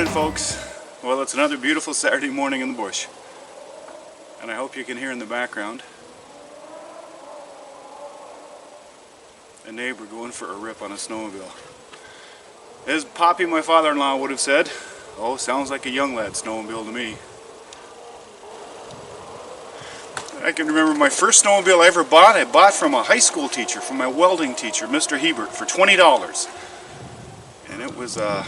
folks. Well, it's another beautiful Saturday morning in the bush, and I hope you can hear in the background a neighbor going for a rip on a snowmobile. As Poppy, my father-in-law, would have said, "Oh, sounds like a young lad snowmobile to me." I can remember my first snowmobile I ever bought. I bought from a high school teacher, from my welding teacher, Mr. Hebert, for $20. And it was a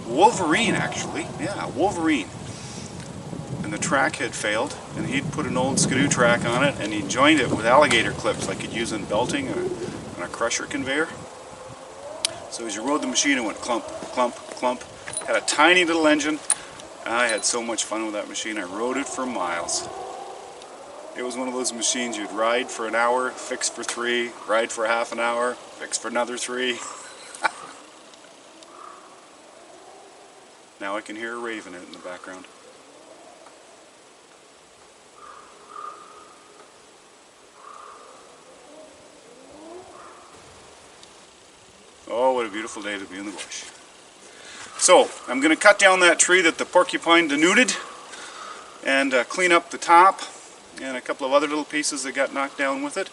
Wolverine, actually. Yeah, Wolverine. And the track had failed, and he'd put an old skidoo track on it, and he joined it with alligator clips like you'd use in belting on a crusher conveyor. So as you rode the machine, it went clump, clump, clump. Had a tiny little engine. I had so much fun with that machine. I rode it for miles. It was one of those machines you'd ride for an hour, fix for 3, ride for half an hour, fix for another 3. Now I can hear a raven in the background. Oh, what a beautiful day to be in the bush. So, I'm going to cut down that tree that the porcupine denuded and clean up the top and a couple of other little pieces that got knocked down with it,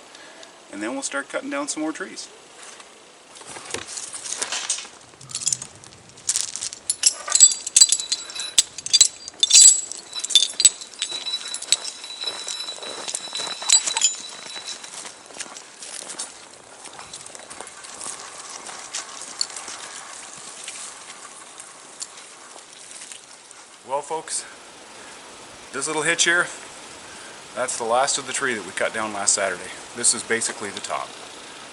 and then we'll start cutting down some more trees. Well, folks, this little hitch here, that's the last of the tree that we cut down last Saturday. This is basically the top.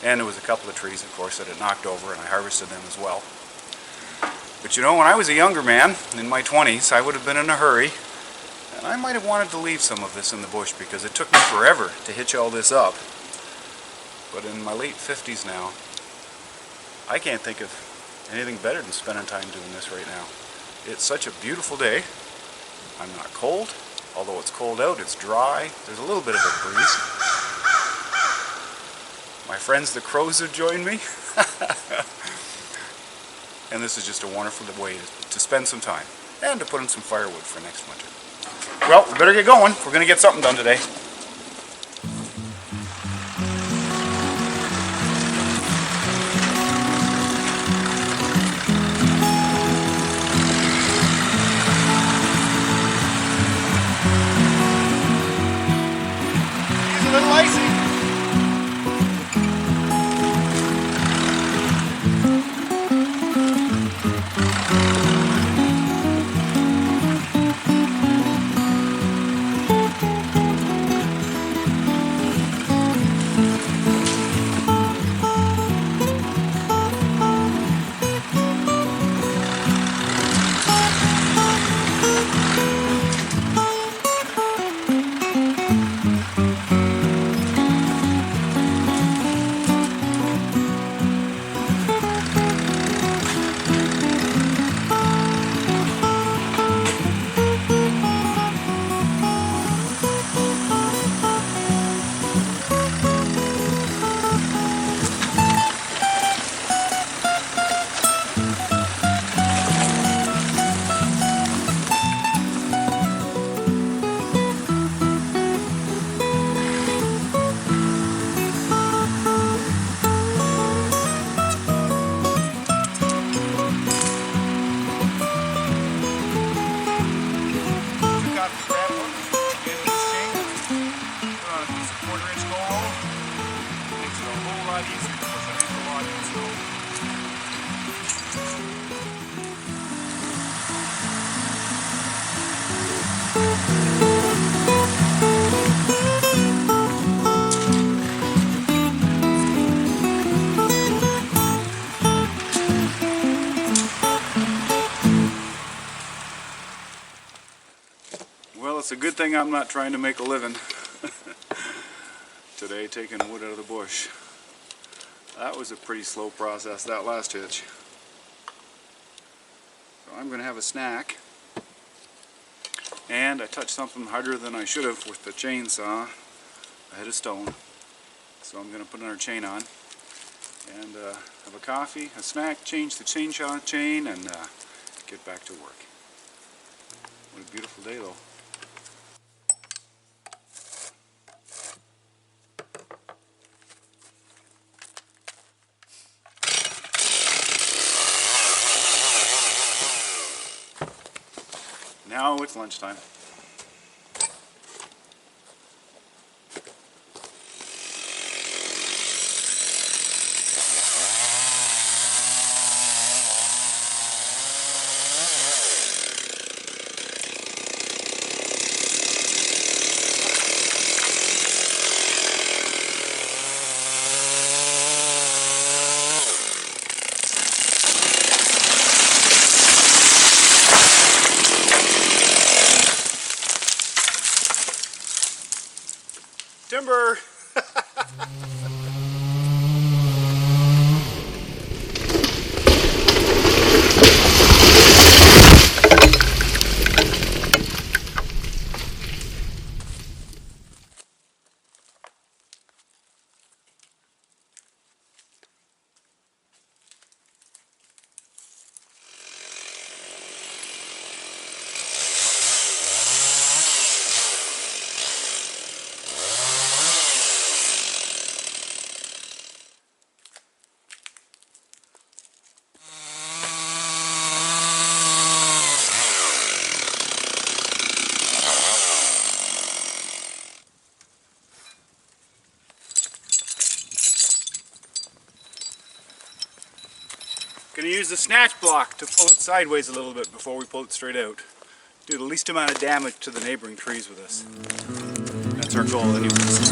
And there was a couple of trees, of course, that it knocked over, and I harvested them as well. But you know, when I was a younger man, in my 20s, I would have been in a hurry, and I might have wanted to leave some of this in the bush because it took me forever to hitch all this up. But in my late 50s now, I can't think of anything better than spending time doing this right now. It's such a beautiful day. I'm not cold. Although it's cold out, it's dry. There's a little bit of a breeze. My friends the crows have joined me. And this is just a wonderful way to spend some time and to put in some firewood for next winter. Well, we better get going. We're going to get something done today. A little icy. Well, it's a good thing I'm not trying to make a living today taking wood out of the bush. That was a pretty slow process, that last hitch. So I'm going to have a snack. And I touched something harder than I should have with the chainsaw. I hit a stone. So I'm going to put another chain on and have a coffee, a snack, change the chainsaw chain, and get back to work. What a beautiful day though. Now it's lunchtime. Timber! Going to use the snatch block to pull it sideways a little bit before we pull it straight out. Do the least amount of damage to the neighboring trees with this. That's our goal anyways.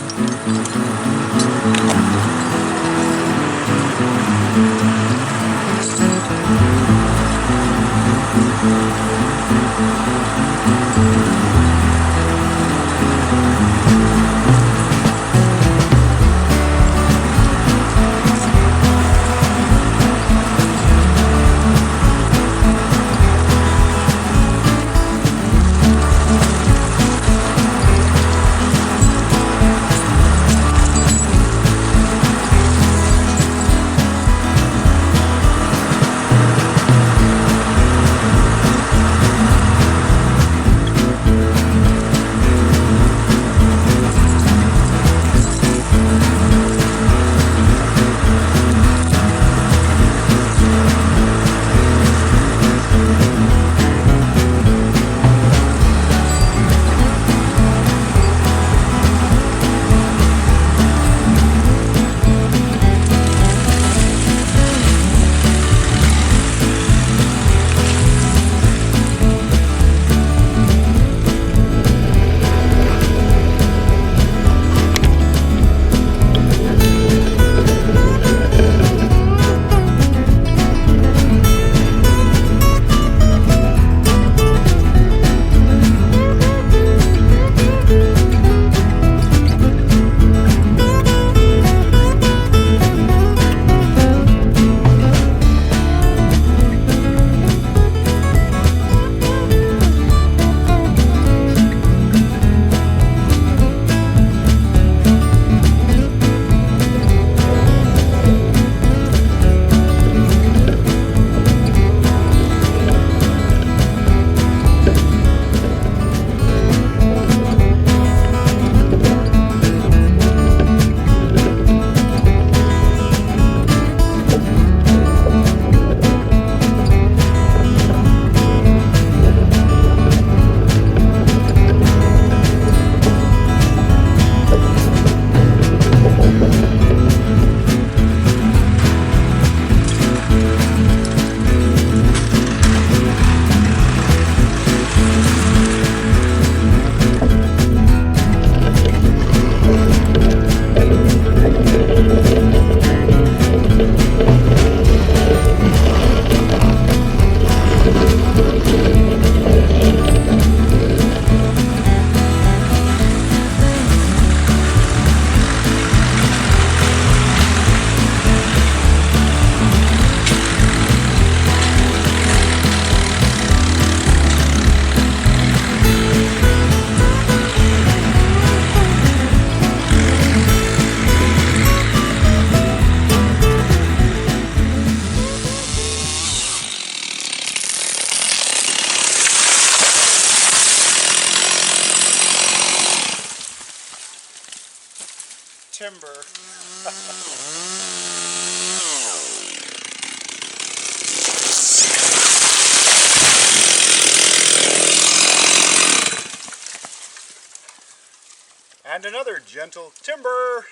And another gentle timber.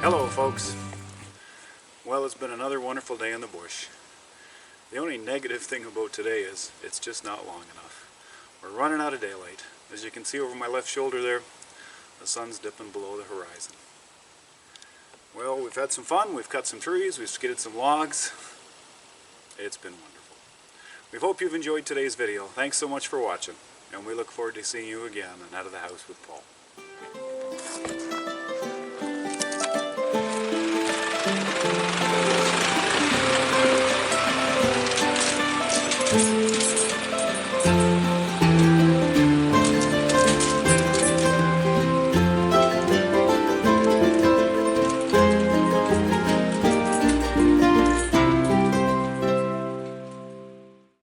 Hello folks. Well, it's been another wonderful day in the bush. The only negative thing about today is it's just not long enough. We're running out of daylight. As you can see over my left shoulder there, the sun's dipping below the horizon. Well, we've had some fun, we've cut some trees, we've skidded some logs. It's been wonderful. We hope you've enjoyed today's video. Thanks so much for watching, and we look forward to seeing you again on Out of the House with Paul.